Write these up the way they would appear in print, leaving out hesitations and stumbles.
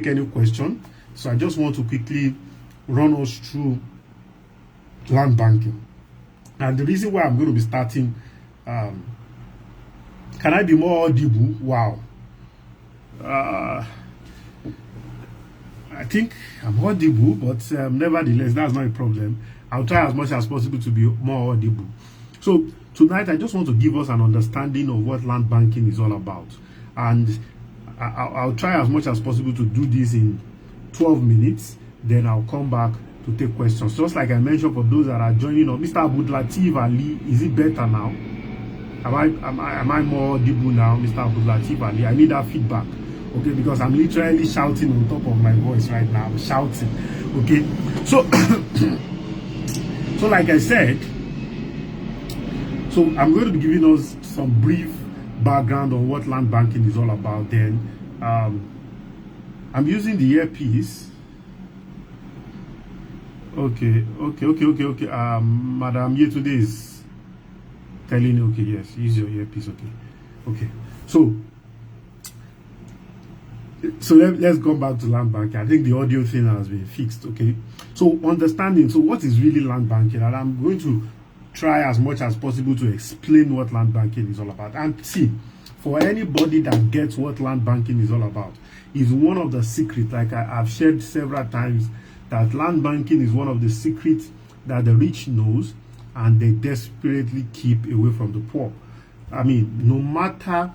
take any question. So I just want to quickly run us through land banking. And the reason why I'm going to be starting, can I be more audible? Wow. I think I'm audible, but nevertheless, that's not a problem. I'll try as much as possible to be more audible. So tonight, I just want to give us an understanding of what land banking is all about. And I'll try as much as possible to do this in 12 minutes. Then I'll come back to take questions. Just like I mentioned, for those that are joining us, Mr. Abdul Latif Ali, is it better now? Am I more audible now, Mr. Abdul Latif Ali? I need that feedback. Okay, because I'm literally shouting on top of my voice right now. I'm shouting. Okay, so so like I said, so I'm going to be giving us some brief background on what land banking is all about. Then I'm using the earpiece. Okay. Madam Yetunde is telling you, okay, yes, use your earpiece. Okay. So let's go back to land banking. I think the audio thing has been fixed. Okay, so understanding, so what is really land banking, and I'm going to try as much as possible to explain what land banking is all about. And see, for anybody that gets what land banking is all about, is one of the secrets, like I've shared several times, that land banking is one of the secrets that the rich knows and they desperately keep away from the poor. I mean, no matter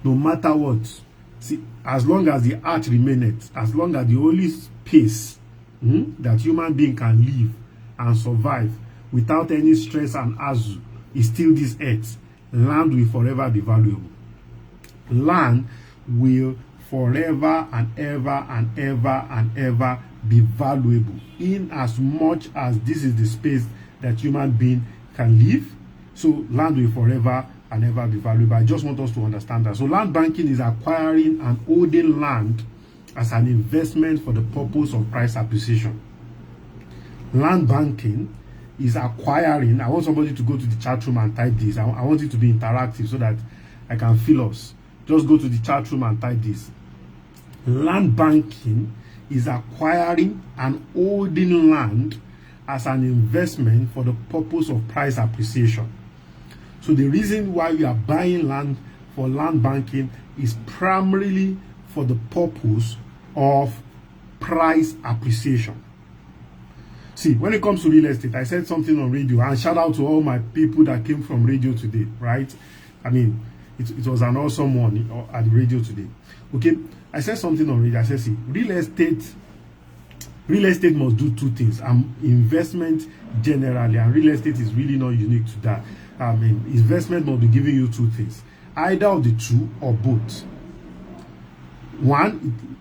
what, see, as long as the earth remaineth, as long as the only space that human being can live and survive without any stress and hassle is still this earth, land will forever be valuable. Land will forever and ever be valuable, in as much as this is the space that human being can live. So land will forever and ever be valuable. I just want us to understand that. So land banking is acquiring and holding land as an investment for the purpose of price appreciation. Land banking is acquiring. I want somebody to go to the chat room and type this. I want it to be interactive so that I can feel us. Just go to the chat room and type this. Land banking is acquiring and holding land as an investment for the purpose of price appreciation. So the reason why we are buying land for land banking is primarily for the purpose of price appreciation. See, when it comes to real estate, I said something on radio, and shout out to all my people that came from radio today, right? I mean, it was an awesome one at the radio today. Okay, I said something on radio. I said, see, real estate must do two things. Investment generally, and real estate is really not unique to that. I mean, investment must be giving you two things, either of the two or both. One,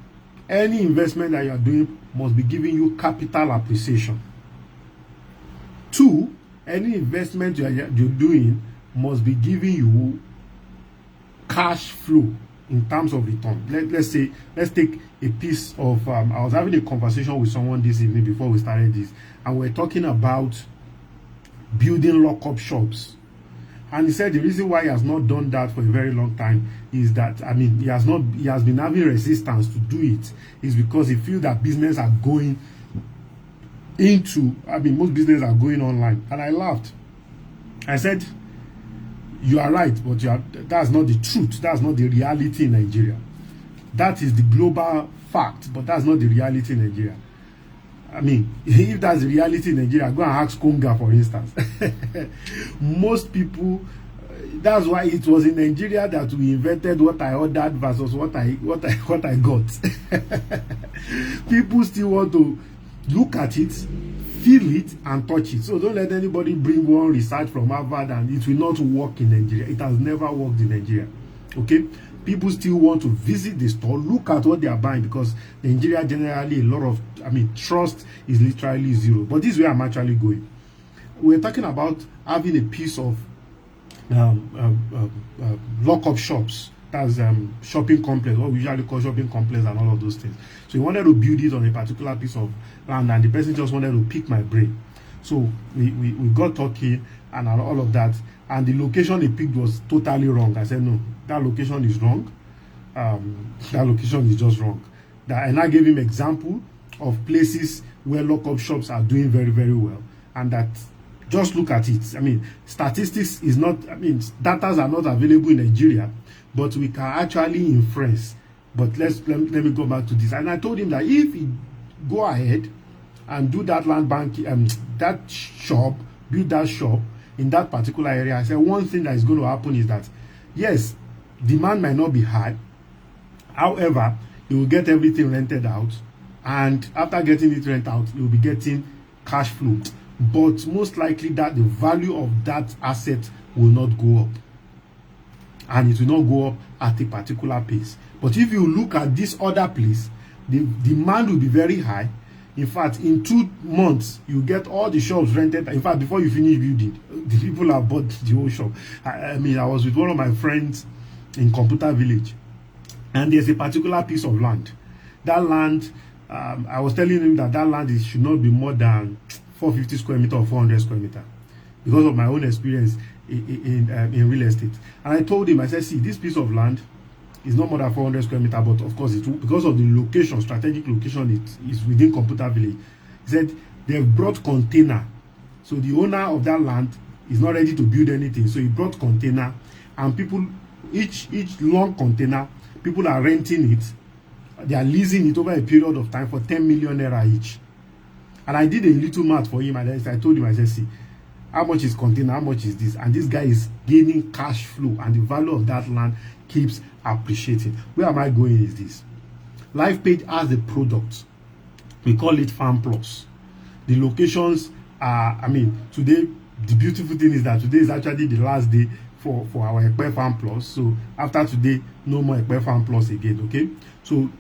any investment that you are doing must be giving you capital appreciation. Two, any investment you're doing must be giving you cash flow in terms of return. Let's take a piece of I was having a conversation with someone this evening before we started this, and we're talking about building lock-up shops. And he said the reason why he has not done that for a very long time is that, I mean, he has been having resistance to do it, is because he feels that business are going into, I mean, most businesses are going online. And I laughed. I said, you are right, but that's not the truth. That's not the reality in Nigeria. That is the global fact, but that's not the reality in Nigeria. I mean, if that's the reality in Nigeria, go and ask Konga, for instance. Most people, that's why it was in Nigeria that we invented what I ordered versus what I got. People still want to look at it, feel it, and touch it. So don't let anybody bring one research from Harvard and it will not work in Nigeria. It has never worked in Nigeria. Okay? People still want to visit the store, look at what they are buying, because Nigeria generally, a lot of, I mean, trust is literally zero. But this is where I'm actually going. We're talking about having a piece of lock-up shops. That's shopping complex, what we usually call shopping complex, and all of those things. So he wanted to build it on a particular piece of land, and the person just wanted to pick my brain. So we got talking and all of that, and the location he picked was totally wrong. I said, no, that location is wrong. That location is just wrong. That, and I gave him example of places where lock-up shops are doing very, very well, and that just look at it. I mean, statistics is not, I mean, data are not available in Nigeria, but we can actually inference. But let me go back to this. And I told him that if he go ahead and do that land bank, that shop, build that shop in that particular area, I said one thing that is going to happen is that, yes, demand might not be high. However, you will get everything rented out, and after getting it rented out, you will be getting cash flow. But most likely that the value of that asset will not go up, and it will not go up at a particular pace. But if you look at this other place, the demand will be very high. In fact, in 2 months, you get all the shops rented. In fact, before you finish building, the people have bought the whole shop. I mean, I was with one of my friends in Computer Village, and there's a particular piece of land. That land, I was telling him that land should not be more than 450 square meter or 400 square meter, because of my own experience in real estate. And I told him, I said, see, this piece of land is not more than 400 square meter, but of course, because of the location, strategic location, it is within Computer Village. He said they've brought container, so the owner of that land is not ready to build anything, so he brought container, and people, each long container, people are renting it. They are leasing it over a period of time for 10 million naira each. And I did a little math for him, and I told him, I said, see, how much is container, how much is this? And this guy is gaining cash flow, and the value of that land keeps appreciating. Where am I going is this? LifePage has a product. We call it Farm Plus. The locations are, I mean, today, the beautiful thing is that today is actually the last day for our Ekpe Farm Plus. So after today, no more Ekpe Farm Plus again, okay? So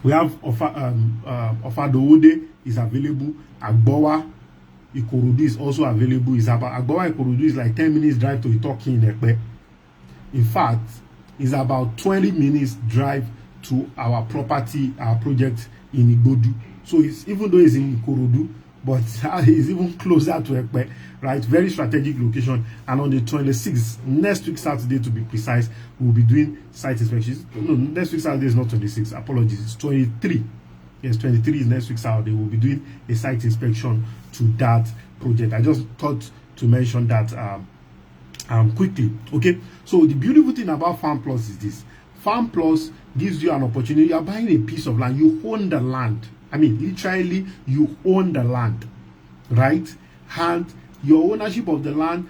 we have Ofadowode is available. Agbowa Ikorodu is also available. Agbowa Ikorodu is like 10 minutes drive to Itoki in Ekpe. In fact, it's about 20 minutes drive to our property, our project in Igbodu. So it's, even though it's in Ikorodu, but it's even closer to Ekpe, right? Very strategic location. And on the 26th, next week Saturday to be precise, we'll be doing site inspections. No, next week Saturday is not 26. Apologies, it's 23. Yes, 23 is next week Saturday. We'll be doing a site inspection to that project. I just thought to mention that quickly. Okay, so the beautiful thing about Farm Plus is this. Farm Plus gives you an opportunity. You are buying a piece of land. You own the land. I mean, literally, you own the land, right? And your ownership of the land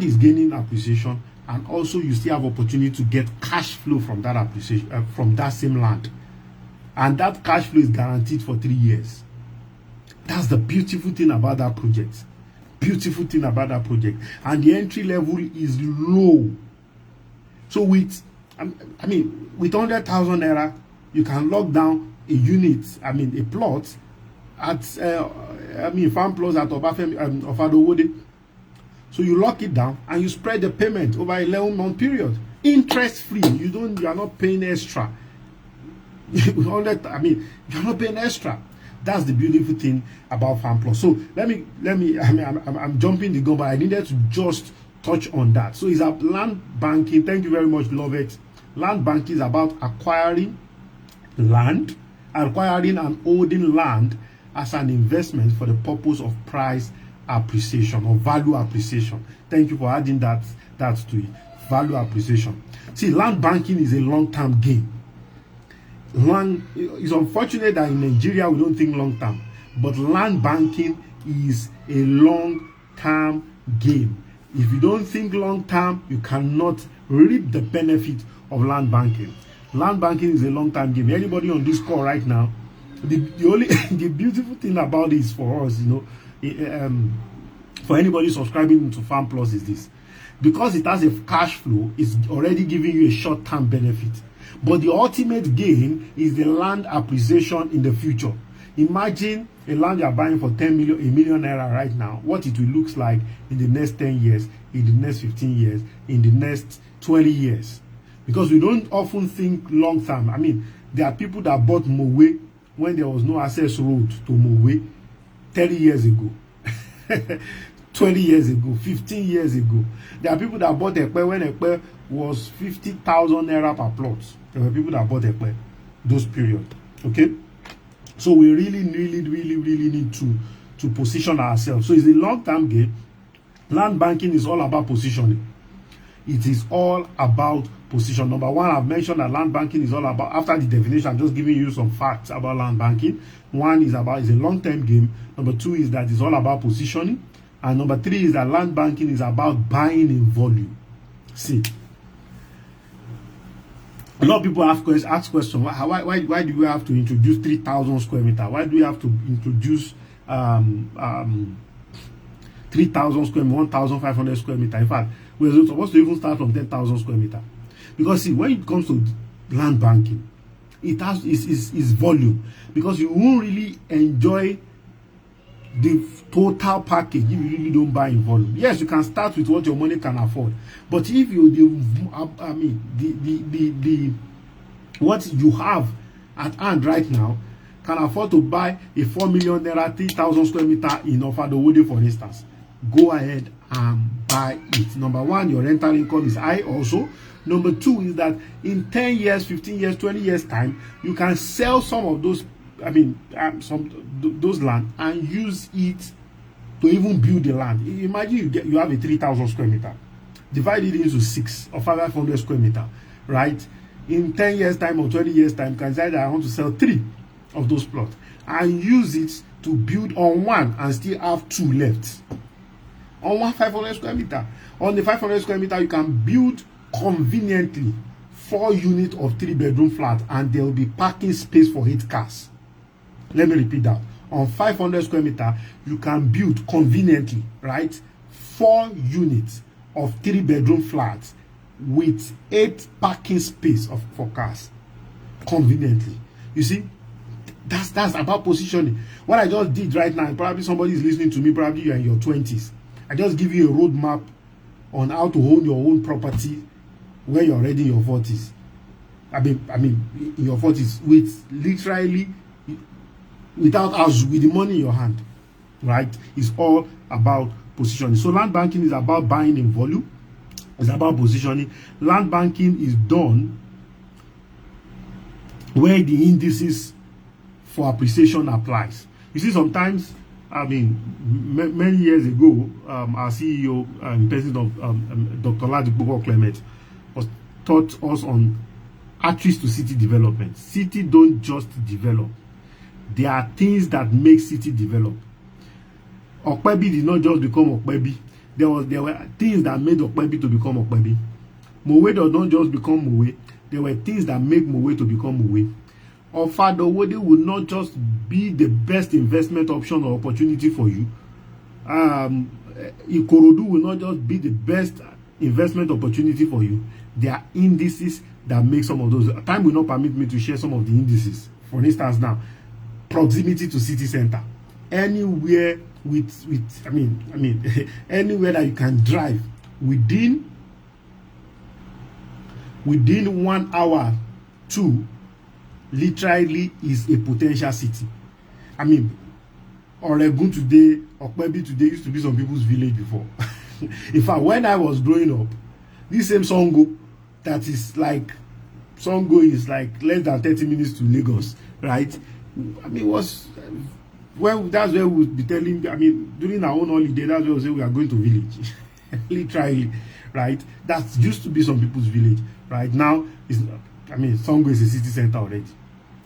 is gaining appreciation, and also you still have opportunity to get cash flow from that appreciation, from that same land. And that cash flow is guaranteed for 3 years. That's the beautiful thing about that project. Beautiful thing about that project. And the entry level is low. So with, I mean, with 100,000 naira, you can lock down a unit, I mean, a plot at, Farm Plus at Ofadowode. So you lock it down and you spread the payment over 11-month period. Interest free. You are not paying extra. You're not paying extra. That's the beautiful thing about Farm Plus. So let me, I'm jumping the gun, but I needed to just touch on that. So it's about land banking. Thank you very much, beloved. Land banking is about acquiring land, acquiring and holding land as an investment for the purpose of price appreciation or value appreciation. Thank you for adding that to it. Value appreciation. See, land banking is a long-term game. It's unfortunate that in Nigeria we don't think long-term, but land banking is a long-term game. If you don't think long-term, you cannot reap the benefit of land banking. Land banking is a long-term game. Anybody on this call right now, the beautiful thing about this for us, for anybody subscribing to Farm Plus is this. Because it has a cash flow, it's already giving you a short-term benefit. But the ultimate gain is the land appreciation in the future. Imagine a land you are buying for 1 million naira right now, what it will look like in the next 10 years, in the next 15 years, in the next 20 years. Because we don't often think long term. I mean, there are people that bought Mowe when there was no access road to Mowe 30 years ago, 20 years ago, 15 years ago. There are people that bought Ekpe when Ekpe was 50,000 naira per plot. There were people that bought Ekpe. those period. Okay, so we really need to position ourselves. So it's a long-term game. Land banking is all about positioning. It is all about position. Number one, I've mentioned that land banking is all about, after the definition, I'm just giving you some facts about land banking. One is about, it's a long-term game. Number two is that it's all about positioning. And number three is that land banking is about buying in volume. See, a lot of people ask questions. Why do we have to introduce 3,000 square meter? Why do we have to introduce 3,000 square meter, 1,500 square meter? In fact, we're supposed to even start from 10,000 square meter. Because see, when it comes to land banking, it has is volume. Because you won't really enjoy the total package if you really don't buy in volume. Yes, you can start with what your money can afford, but if you what you have at hand right now can afford to buy a 4 million naira 3,000 square meter in Ofadowode, for instance, go ahead and buy it. Number one, your rental income is high also. Number two is that in 10 years, 15 years, 20 years time, you can sell some of those, those land and use it to even build the land. Imagine you have a 3,000 square meter, divide it into 6 or 500 square meter, right? In 10 years time or 20 years time, you can decide that I want to sell 3 of those plots and use it to build on one and still have 2 left. On one 500 square meter. On the 500 square meter, you can build conveniently 4 units of 3-bedroom flat, and there will be parking space for 8 cars. Let me repeat that. On 500 square meter, you can build conveniently, right, 4 units of 3-bedroom flats with 8 parking space for cars conveniently. You see, that's about positioning. What I just did right now, probably somebody is listening to me, probably you're in your 20s. I just give you a roadmap on how to own your own property when you're already in your 40s. I mean, in your 40s, with literally, without us, with the money in your hand, right? It's all about positioning. So land banking is about buying in volume. It's about positioning. Land banking is done where the indices for appreciation applies. You see, sometimes, I mean, many years ago, our CEO and president of Dr. Ladipo Clement was taught us on attributes to city development. City don't just develop. There are things that make city develop. Okpebi did not just become Okpebi. There were things that made Okpebi to become Okpebi. Mowe did not just become Mowe. There were things that make Mowe to become Mowe. Ofadowode will not just be the best investment option or opportunity for you. Ikorodu will not just be the best investment opportunity for you. There are indices that make some of those. Time will not permit me to share some of the indices. For instance, now, proximity to city center. Anywhere anywhere that you can drive within 1 hour to literally is a potential city. I mean, Oregun today, Okpebi today used to be some people's village before. In fact, when I was growing up, this same Songo, that is like, Songo is like less than 30 minutes to Lagos, right? I mean, was, well, that's where we would be telling, I mean, during our own holiday, that's where we say we are going to village. Literally, right? That used to be some people's village. Right now, it's, I mean, Songo is a city center already.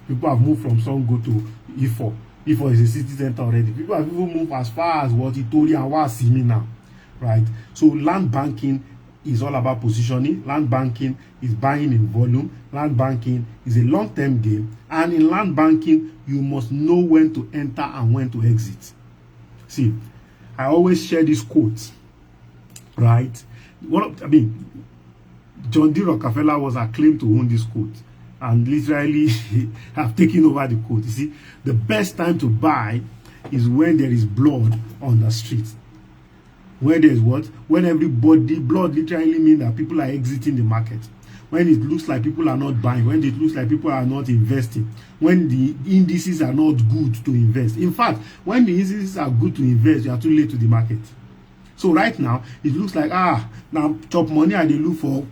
People have moved from Songo to Ifo. Ifo is a city center already. People have even moved as far as what Itori and Wasimi now, right? So land banking is all about positioning. Land banking is buying in volume. Land banking is a long-term game. And in land banking, you must know when to enter and when to exit. See, I always share this quote, right? John D. Rockefeller was acclaimed to own this quote, and literally have taken over the quote. You see, the best time to buy is when there is blood on the street. When there is what? When everybody, blood literally means that people are exiting the market. When it looks like people are not buying, when it looks like people are not investing, when the indices are not good to invest. In fact, when the indices are good to invest, you are too late to the market. So right now, it looks like, now chop money I dey look for.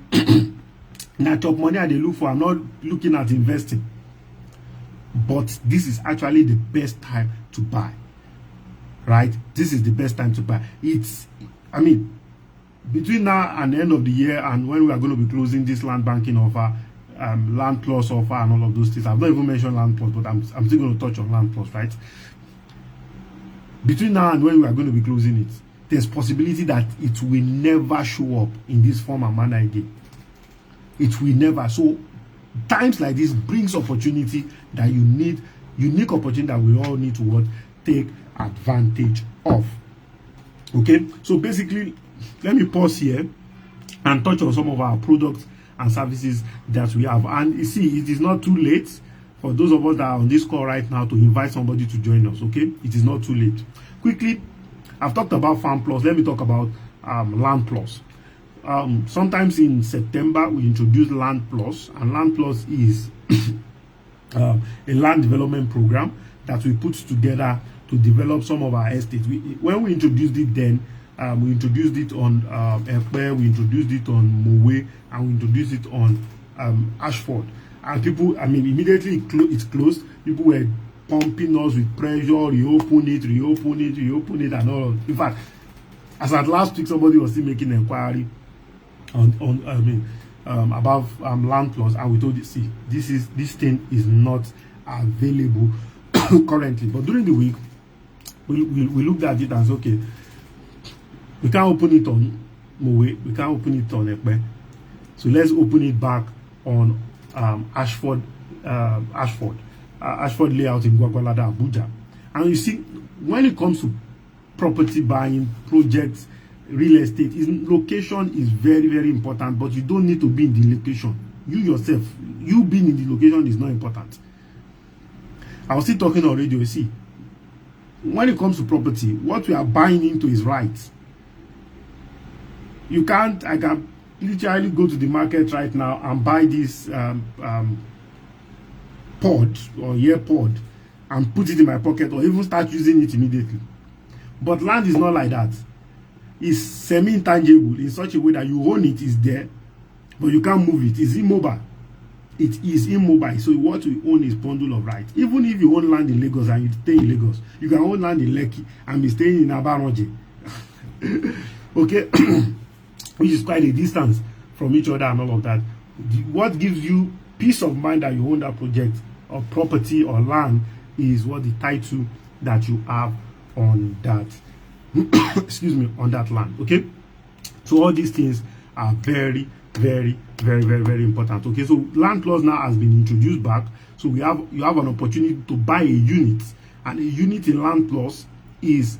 Now chop money I dey look for. I'm not looking at investing. but this is actually the best time to buy, right? This is the best time to buy. It's, I mean, between now and the end of the year and when we are going to be closing this land banking offer, land plus offer and all of those things. I've not even mentioned land plus, but I'm still going to touch on land plus, right? Between now and when we are going to be closing it, there's possibility that it will never show up in this form and manner again. It will never. So times like this brings opportunity that you need, unique opportunity that we all need to what? Take advantage of. Okay, so basically, let me pause here and touch on some of our products and services that we have. And you see, it is not too late for those of us that are on this call right now to invite somebody to join us. Okay, it is not too late. Quickly, I've talked about Farm Plus. Let me talk about Land Plus. Sometimes in September we introduce Land Plus, and Land Plus is a land development program that we put together to develop some of our estates. When we introduced it then, we introduced it on Ekpe, we introduced it on Mowe, and we introduced it on Ashford. And people, I mean, immediately it's closed. People were pumping us with pressure, reopen it, and all of. In fact, as at last week, somebody was still making an inquiry about Land Plus, and we told you, see, this thing is not available currently. But during the week, we looked at it and said, okay, we can't open it on Mowe, we can't open it on Ekpe, so let's open it back on Ashford layout in Gwagwalada, Abuja. And you see, when it comes to property buying, projects, real estate, location is very, very important, but you don't need to be in the location. You yourself, you being in the location is not important. I was still talking on radio. You see, when it comes to property, what we are buying into is right. You can't, I can literally go to the market right now and buy this pod or ear pod and put it in my pocket, or even start using it immediately. But land is not like that. It's semi-intangible in such a way that you own it, is there, but you can't move it. It's immobile. It is immobile. So what we own is bundle of rights. Even if you own land in Lagos and you stay in Lagos, you can own land in Lekki and be staying in Abaronje. Okay, which is quite a distance from each other and all of that. What gives you peace of mind that you own that project or property or land is what the title that you have on that excuse me, on that land. Okay, so all these things are very, very, very, very, very important. Okay, so Land Plus now has been introduced back, so you have an opportunity to buy a unit, and a unit in Land Plus is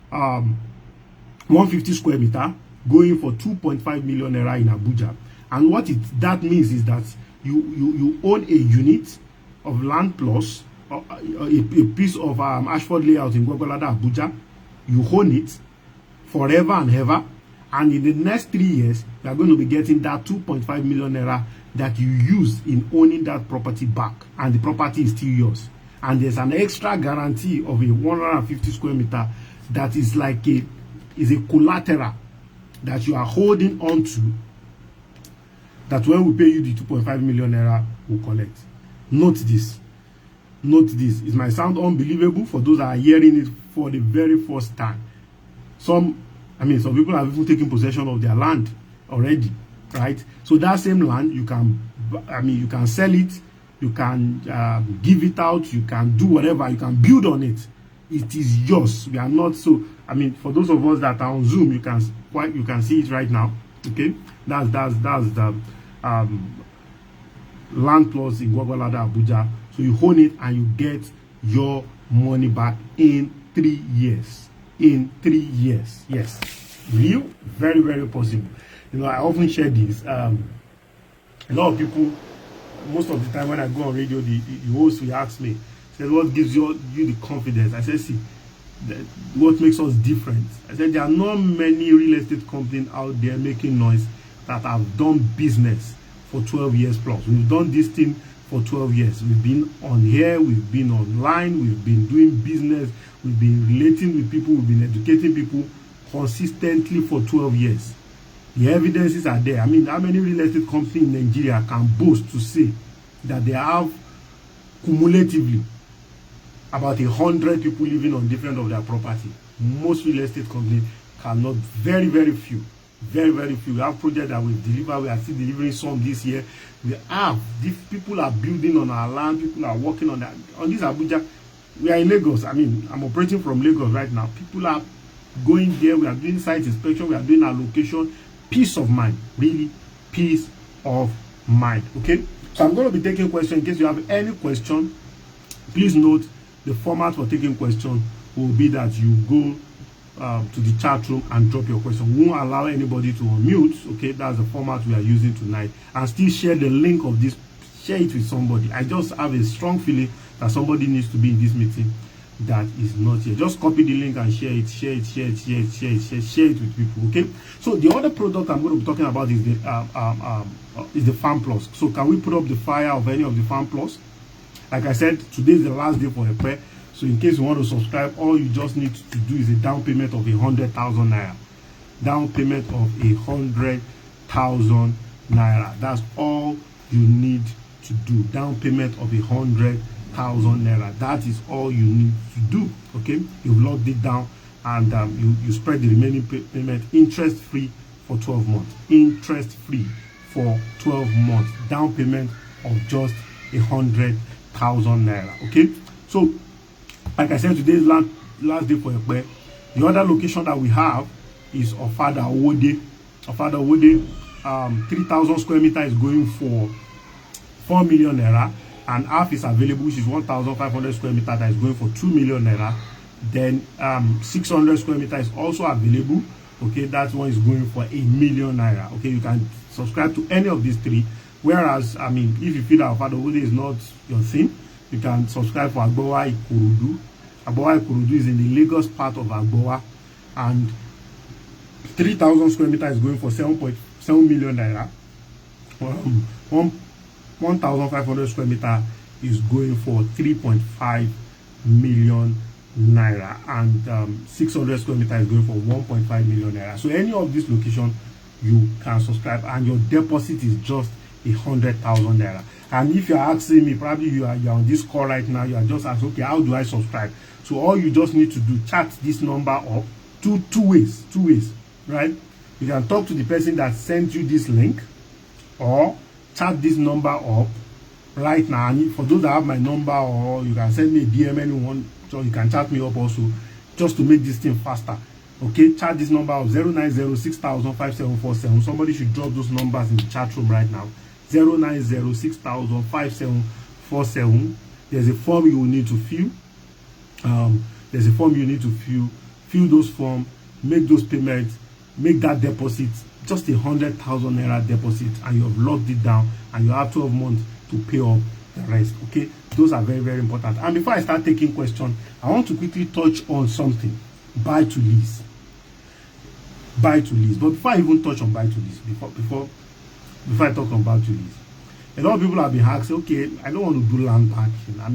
150 square meter going for 2.5 million naira in Abuja. And what that means is that you own a unit of Land Plus, a piece of Ashford layout in Gwagwalada, Abuja. You own it forever and ever, and in the next 3 years you are going to be getting that 2.5 million naira that you use in owning that property back, and the property is still yours. And there's an extra guarantee of a 150 square meter that is like a collateral that you are holding on to, that when we pay you the 2.5 million naira we'll collect. Note this. It might sound unbelievable for those that are hearing it for the very first time. Some people have even taken possession of their land already, right? So that same land, you can sell it, you can give it out, you can do whatever, you can build on it. It is yours. We are not so. For those of us that are on Zoom, you can see it right now. Okay, that's the Land Plus in Gwagwalada, Abuja. So you own it and you get your money back in 3 years. In 3 years, yes, real, very, very possible. I often share this. A lot of people, most of the time when I go on radio, the host will ask me, said, what gives you the confidence? I said, see, what makes us different? I said, there are not many real estate companies out there making noise that have done business for 12 years plus. We've done this thing for 12 years. We've been on here, we've been online, we've been doing business, we've been relating with people, we've been educating people consistently for 12 years. The evidences are there. How many real estate companies in Nigeria can boast to say that they have cumulatively about 100 people living on different of their property. Most real estate companies cannot. Very, very few. Very, very few. We have projects that we've delivered. We are still delivering some this year. We have. These people are building on our land. People are working on that. On this Abuja, we are in Lagos. I mean, I'm operating from Lagos right now. People are going there. We are doing site inspection. We are doing allocation. Peace of mind. Really, peace of mind. Okay? So I'm going to be taking questions. In case you have any question, please note the format for taking questions will be that you go to the chat room and drop your question. We won't allow anybody to unmute. Okay, that's the format we are using tonight. And still share the link of this. Share it with somebody. I just have a strong feeling that somebody needs to be in this meeting that is not here. Just copy the link and share it. Share it. Share it. Share it. Share it. Share it with people. Okay. So the other product I'm going to be talking about is the Farm Plus. So can we put up the fire of any of the Farm Plus? Like I said, today is the last day for a prayer. So in case you want to subscribe, all you just need to do is a down payment of 100,000 naira. Down payment of 100,000 naira. That's all you need to do. Down payment of 100,000 naira. That is all you need to do. Okay, you've locked it down, and you spread the remaining payment interest free for 12 months. Interest free for 12 months. Down payment of just 100,000 naira. Okay, so like I said, today is last day for a prayer. The other location that we have is Ofada Owode. Ofada Owode, 3,000 square meters is going for 4 million naira, and half is available, which is 1,500 square meters, that is going for 2 million naira. Then 600 square meters is also available. Okay, that one is going for 1 million naira. Okay, you can subscribe to any of these three. Whereas, I mean, if you feel that Ofada Owode is not your thing, you can subscribe for Agbowa Ikorodu. Agbowa Ikorodu is in the Lagos part of Agbowa, and 3,000 square meters is going for 7.7 million naira. 1,500 square meter is going for 3.5 million naira, and 600 square meter is going for 1.5 million naira. So any of this location, you can subscribe, and your deposit is just 100,000 naira. And if you're asking me, probably you're on this call right now, you are just asking, okay, how do I subscribe? So all you just need to do, chat this number up two ways, right? You can talk to the person that sent you this link, or chat this number up right now. And for those that have my number, or you can send me a DM, anyone, so you can chat me up also, just to make this thing faster. Okay, chat this number of 09060005747. Somebody should drop those numbers in the chat room right now. 09060005747. There's a form you will need to fill. Fill those forms, make those payments, make that deposit, just 100,000 naira deposit, and you have locked it down, and you have 12 months to pay off the rest. Okay, those are very, very important. And before I start taking questions, I want to quickly touch on something: buy to lease. Buy to lease. But before I even touch on buy to lease, before I talk about to lease, a lot of people have been asking, okay, I don't want to do land banking. I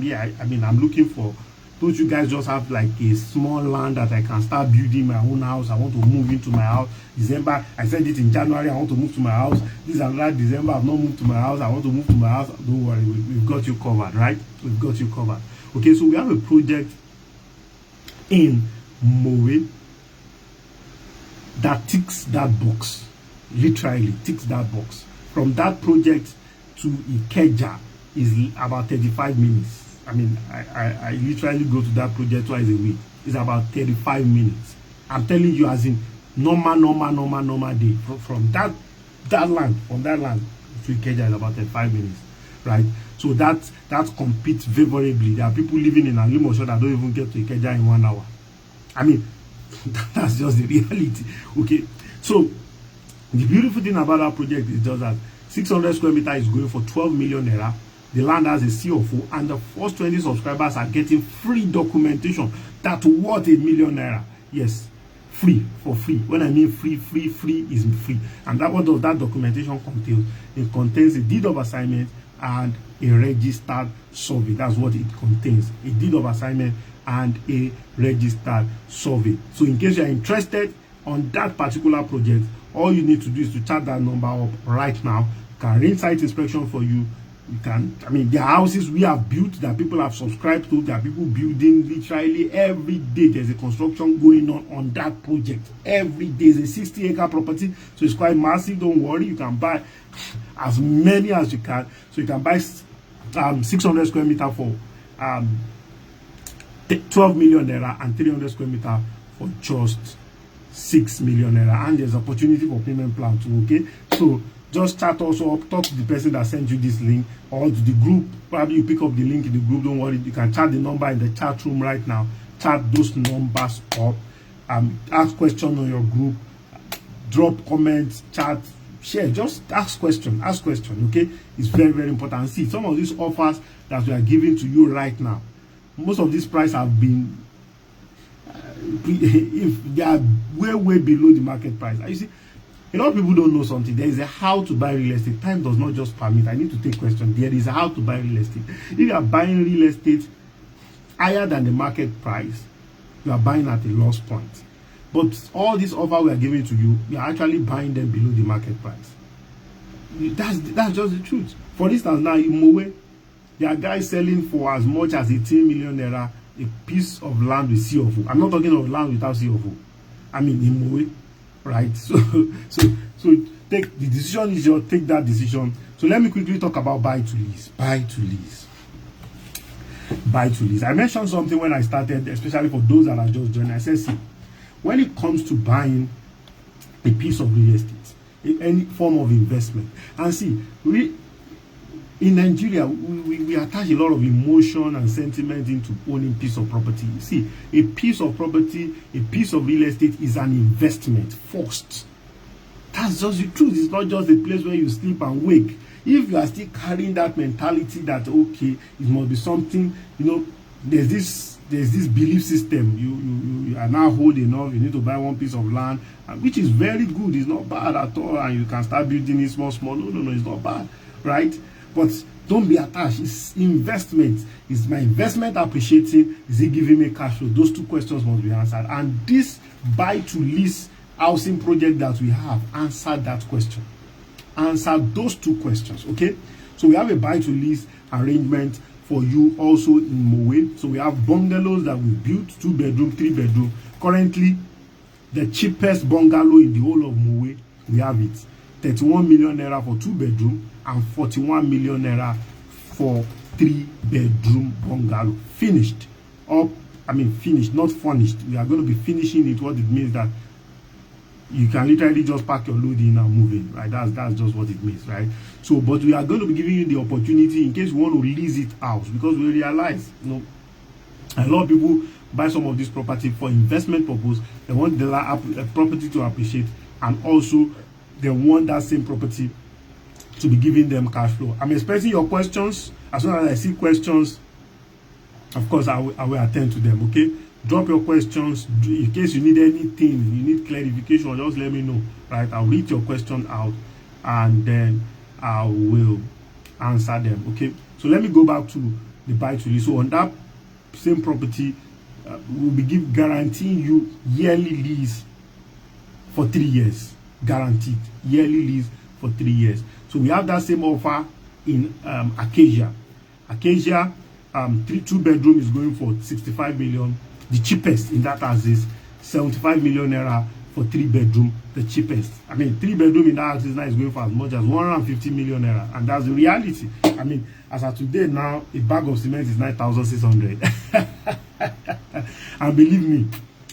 mean, I'm looking for, don't you guys just have like a small land that I can start building my own house? I want to move into my house. December, I said it in January, I want to move to my house. This is another December, I've not moved to my house. I want to move to my house. Don't worry, we've got you covered, right? We've got you covered. Okay, so we have a project in Moe that ticks that box. Literally ticks that box. From that project to Ikeja is about 35 minutes. I mean, I literally go to that project twice a week. It's about 35 minutes. I'm telling you, as in normal day. From that land to Ikeja is about 35 minutes, right? So that competes favorably. There are people living in Alimosho that don't even get to Ikeja in 1 hour. I mean, that's just the reality. Okay, so the beautiful thing about that project is just that 600 square meters is going for 12 million naira. The land has a CFO, and the first 20 subscribers are getting free documentation that worth 1 million naira. Yes, free, for free. When I mean free is free. And that, what does that documentation contain? It contains a deed of assignment and a registered survey. That's what it contains: a deed of assignment and a registered survey. So in case you are interested on that particular project, all you need to do is to chat that number up right now. Can arrange site inspection for you, You can, I mean, there are houses we have built that people have subscribed to. There are people building literally every day. There's a construction going on that project. Every day is a 60-acre property, so it's quite massive. Don't worry, you can buy as many as you can. So you can buy 600 square meter for 12 million naira and 300 square meter for just 6 million naira. And there's opportunity for payment plan too. Okay, so just chat also up, talk to the person that sent you this link, or to the group. Probably you pick up the link in the group. Don't worry, you can chat the number in the chat room right now. Chat those numbers up. Ask question on your group, drop comments, chat, share. Just ask question. Okay, it's very, very important. See, some of these offers that we are giving to you right now, most of these prices have been if they are way below the market price. You see, a lot of people don't know something. There is a how to buy real estate. Time does not just permit. I need to take questions. There is a how to buy real estate. If you are buying real estate higher than the market price, you are buying at a loss point. But all these offers we are giving to you, you are actually buying them below the market price. That's just the truth. For instance, now in Mowe, there are guys selling for as much as 18 million naira a piece of land with CFO. I'm not talking of land without CFO. I mean in Mowe. Right, so take the decision is your, take that decision. So let me quickly talk about buy to lease. I mentioned something when I started, especially for those that are just joining. I said, see, when it comes to buying a piece of real estate, any form of investment, and see, in Nigeria, we attach a lot of emotion and sentiment into owning a piece of property. You see, a piece of property, a piece of real estate is an investment first. That's just the truth. It's not just a place where you sleep and wake. If you are still carrying that mentality that, okay, it must be something, you know, there's this belief system. You are now old enough, you need to buy one piece of land, which is very good. It's not bad at all. And you can start building it small. No, it's not bad, right? But don't be attached. It's investment. Is my investment appreciating? Is it giving me cash flow? Those two questions must be answered. And this buy to lease housing project that we have answered that question. Answer those two questions. Okay. So we have a buy to lease arrangement for you also in Mowe. So we have bungalows that we built, 2-bedroom, 3-bedroom. Currently, the cheapest bungalow in the whole of Mowe, we have it. 31 million naira for 2-bedroom and 41 million naira for 3-bedroom bungalow. Finished. Finished, not furnished. We are going to be finishing it. What it means that you can literally just pack your load in and move in, right? That's just what it means, right? So, but we are going to be giving you the opportunity in case you want to lease it out, because we realize, you know, a lot of people buy some of this property for investment purpose. They want the property to appreciate, and also they want that same property to be giving them cash flow. I'm expecting your questions. As soon as I see questions, of course, I will attend to them. Okay, drop your questions. In case you need anything, you need clarification, just let me know. Right, I'll read your question out and then I will answer them. Okay, so let me go back to the buy to lease. So on that same property, we'll be guaranteeing you yearly lease for 3 years. Guaranteed yearly lease for 3 years. So we have that same offer in Acacia. 2-bedroom is going for 65 million. The cheapest in that house is 75 million naira for 3-bedroom. The cheapest. 3-bedroom in that house now is going for as much as 150 million naira, and that's the reality. As of today now, a bag of cement is 9,600. And believe me,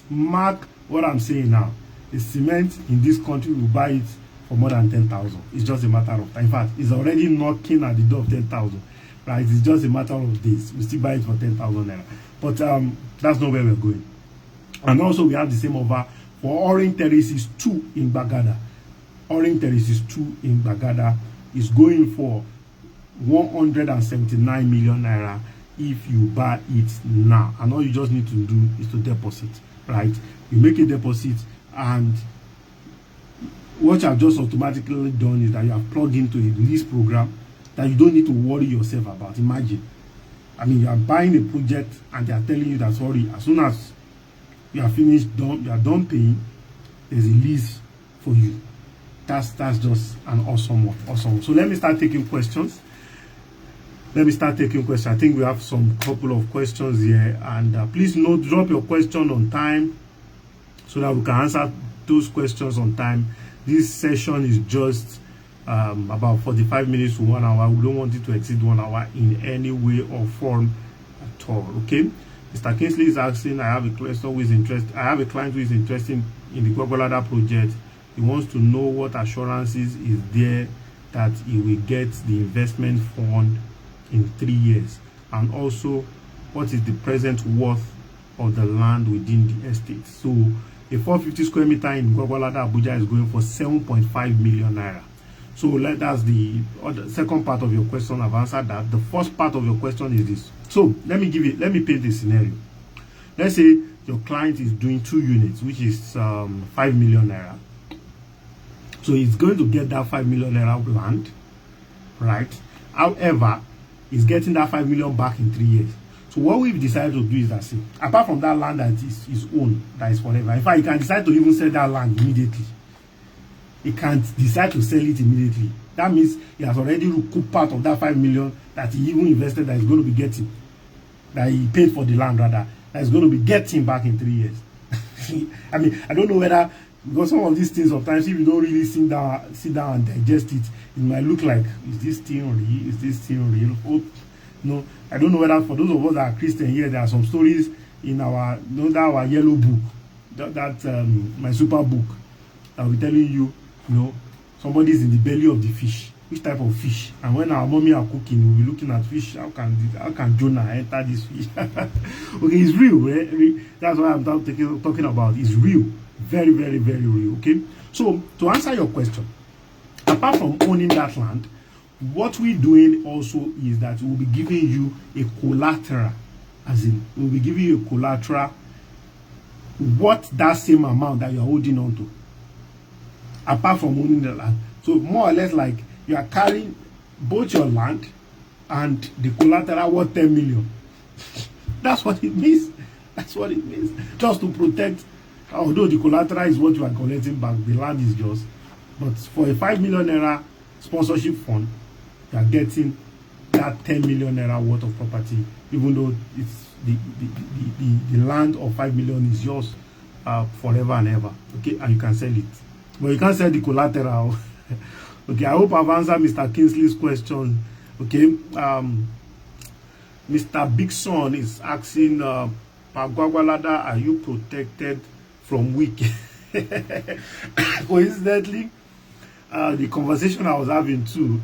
mark what I'm saying now. The cement in this country will buy it for more than 10,000. It's just a matter of time. In fact, it's already knocking at the door of 10,000. Right? It's just a matter of days. We still buy it for 10,000 naira. But that's not where we're going. And also we have the same offer for Orange Terraces 2 in Bagada. Orange Terraces 2 in Bagada is going for 179 million naira if you buy it now. And all you just need to do is to deposit. Right? You make a deposit, and what I've just automatically done is that you have plugged into a lease program that you don't need to worry yourself about. Imagine, you are buying a project and they are telling you that, sorry, as soon as you are finished, you are done paying, there's a lease for you. That's just an awesome one. Awesome. So let me start taking questions. Let me start taking questions. I think we have some couple of questions here, and please note, drop your question on time so that we can answer those questions on time. This session is just about 45 minutes to 1 hour. We don't want it to exceed 1 hour in any way or form at all. Okay, Mr. Kingsley is asking, I have a question who is interested. I have a client who is interested in the Gwagwalada project. He wants to know what assurances is there that he will get the investment fund in 3 years, and also what is the present worth of the land within the estate. So a 450 square meter in Gwagwalada, Abuja is going for 7.5 million naira. So that's the second part of your question. I've answered that. The first part of your question is this. So let me paint a scenario. Let's say your client is doing 2 units, which is 5 million naira. So he's going to get that 5 million naira land, right? However, he's getting that 5 million back in 3 years. So what we've decided to do is that, see, apart from that land that is his own, that is forever. In fact, he can decide to even sell that land immediately. He can't decide to sell it immediately. That means he has already recouped part of that 5 million that he even invested, that he's going to be getting, that he paid for the land rather, that is going to be getting back in 3 years. I mean, I don't know whether, because some of these things sometimes if you don't really sit down and digest it, it might look like, is this thing real? Is this thing real? Oh, no, I don't know whether for those of us that are Christian here, there are some stories in our, you know, that our yellow book, that my super book, I'll be telling you, you know, somebody is in the belly of the fish. Which type of fish? And when our mommy are cooking, we'll be looking at fish. How can Jonah enter this fish? Okay, it's real. Right? That's what I'm talking about. It's real. Very, very, very real. Okay. So to answer your question, apart from owning that land, what we're doing also is that we'll be giving you a collateral. As in, we'll be giving you a collateral. What that same amount that you're holding on to, apart from owning the land. So more or less like you are carrying both your land and the collateral worth 10 million. That's what it means. That's what it means. Just to protect, although the collateral is what you are collecting back, the land is yours. But for a 5 million naira sponsorship fund, you are getting that 10 million naira worth of property, even though it's the land of 5 million is yours forever and ever. Okay, and you can sell it. But you can't sell the collateral. Okay, I hope I've answered Mr. Kingsley's question. Okay, Mr. Big Son is asking, Gwagwalada, are you protected from wicked? Coincidentally, the conversation I was having too,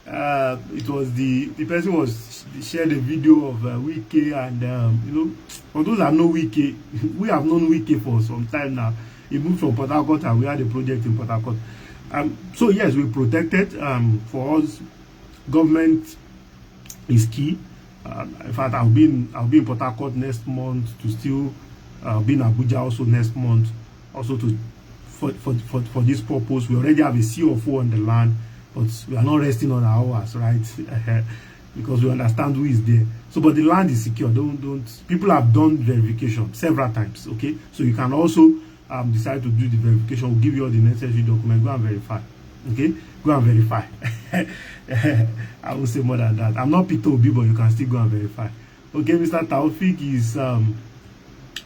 it was the person was shared a video of Wike, and you know, for those that know Wike, we have known Wike for some time now. He moved from Port Harcourt and we had a project in Port Harcourt. So yes, we protected. For us, government is key. In fact, I'll be in Port Harcourt next month to still be in Abuja also next month, also to for this purpose. We already have a CFO on the land, but we are not resting on our hours, right? Because we understand who is there. So, but the land is secure. Don't. People have done verification several times. Okay, so you can also decide to do the verification. We'll give you all the necessary documents. Go and verify. Okay, go and verify. I won't say more than that. I'm not Peter Obi, but you can still go and verify. Okay, Mr. Taufik is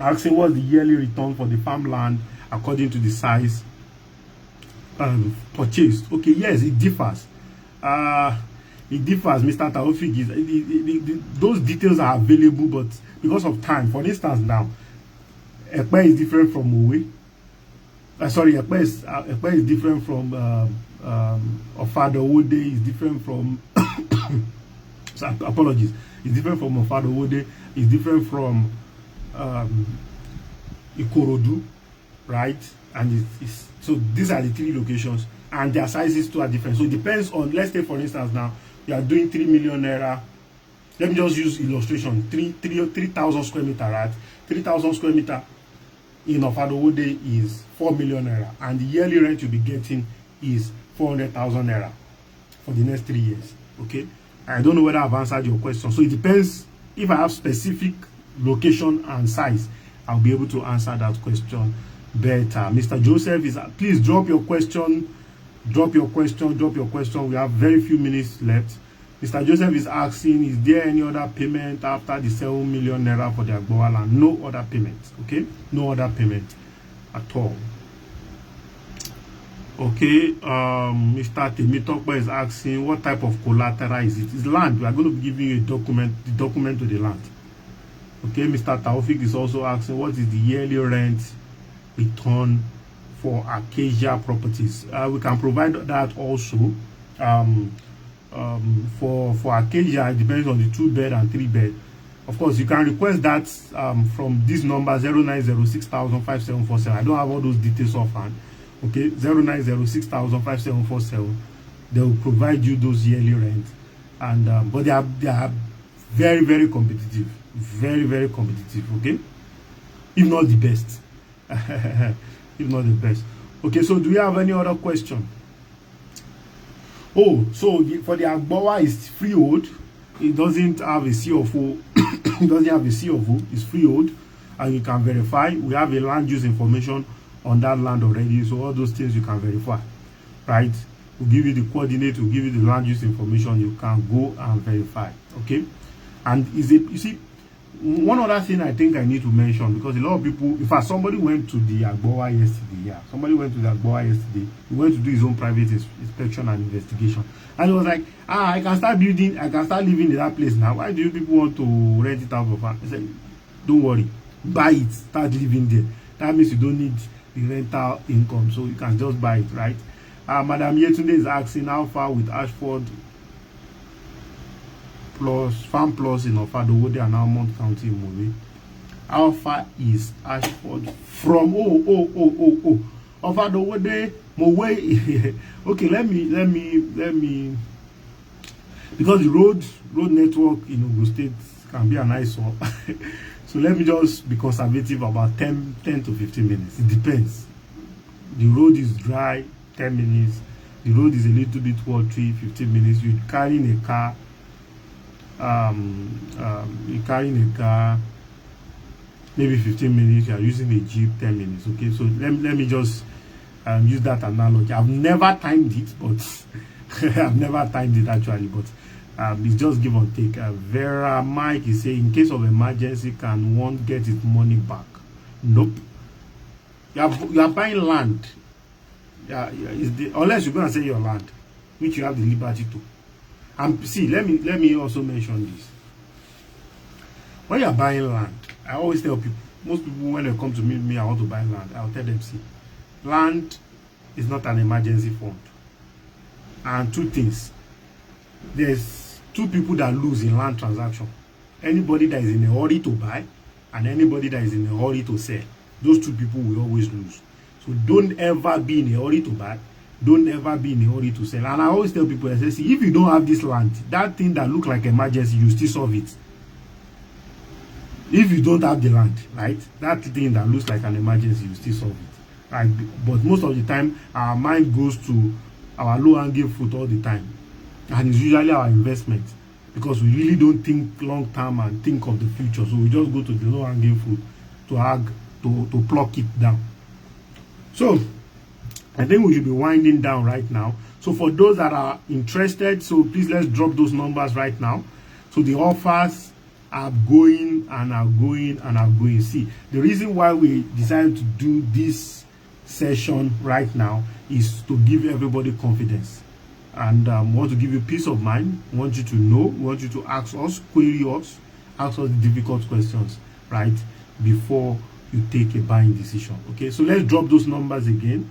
asking what's the yearly return for the farmland according to the size purchased. Okay, yes, it differs. It differs, Mr. Taufik. Those details are available, but because of time, for instance, now Ekpe is different from Owe. Sorry, Ekpe is different from Ofado Ode is different from so, apologies. It's different from Ofado Ode. It's different from Ikorodu, right? And it's so these are the 3 locations, and their sizes too are different. So it depends on, let's say for instance now you are doing 3 million naira. Let me just use illustration. 3,000 square meter, right? 3,000 square meter in Ofado Ode is 4 million naira, and the yearly rent you'll be getting is 400,000 naira for the next 3 years. Okay, I don't know whether I've answered your question. So it depends. If I have specific location and size, I'll be able to answer that question better. Mr. Joseph is, please drop your question. Drop your question. We have very few minutes left. Mr. Joseph is asking, is there any other payment after the 7 million naira for the Agbowa land? No other payment. Okay, no other payment at all. Okay, Mr. Temitokpa is asking, what type of collateral is it? It's land. We are going to be giving you a document, the document to the land. Okay, Mr. Taufik is also asking, what is the yearly rent return for Acacia properties? We can provide that also. For Acacia, it depends on the 2-bed and 3-bed. Of course, you can request that from this number 0906,0005747. I don't have all those details offhand. Okay, 0906,0005747. They will provide you those yearly rents, and but they are very, very competitive, very competitive. Okay, if not the best, if not the best. Okay, so do we have any other question? Oh, so for the Agbowa is freehold. It doesn't have a CFO. It doesn't have a CFO. It's freehold, and you can verify. We have a land use information on that land already, so all those things you can verify, right? We'll give you the coordinate, we'll give you the land use information. You can go and verify. Okay, and you see, one other thing I think I need to mention, because a lot of people, in fact, somebody went to the Agbowa yesterday. Yeah, somebody went to the Agbowa yesterday. He went to do his own private inspection and investigation, and he was like, I can start building, I can start living in that place now. Why do you people want to rent it out of her? I said, don't worry, buy it, start living there. That means you don't need the rental income, so you can just buy it, right? Madam Yetunde is asking, how far with Ashford plus Farm Plus in Ofadowode and Almond County movie? How far is Ashford from Ofadowode Mowe? Okay, let me because the road network in Ogun State can be an eyesore. So let me just be conservative about 10 to 15 minutes. It depends. The road is dry, 10 minutes. The road is a little bit watery, 15 minutes. You're carrying a car. Maybe 15 minutes. You are using a Jeep, 10 minutes. Okay, so let me just use that analogy. I've never timed it, but I've never timed it actually, but it's just give or take. Vera Mike is saying, in case of emergency, can one get his money back? Nope. You are buying land. Unless you're going to sell your land, which you have the liberty to. And see, let me also mention this. When you are buying land, I always tell people, most people when they come to me, I want to buy land, I'll tell them, see, land is not an emergency fund. And two things. There's two people that lose in land transaction. Anybody that is in a hurry to buy and anybody that is in a hurry to sell. Those two people will always lose. So don't ever be in a hurry to buy. Don't ever be in a hurry to sell. And I always tell people, I say, see, if you don't have this land, that thing that look like emergency, you still solve it. If you don't have the land, right, that thing that looks like an emergency, you still solve it. Right? But most of the time, our mind goes to our low-hanging fruit all the time. And it's usually our investment, because we really don't think long term and think of the future. So we just go to the low-hanging fruit to pluck it down. So I think we should be winding down right now. So for those that are interested, so please let's drop those numbers right now. So the offers are going and are going and are going. See, the reason why we decided to do this session right now is to give everybody confidence. And want to give you peace of mind. Want you to know, want you to ask us, query us, ask us the difficult questions, right, before you take a buying decision. Okay, so let's drop those numbers again.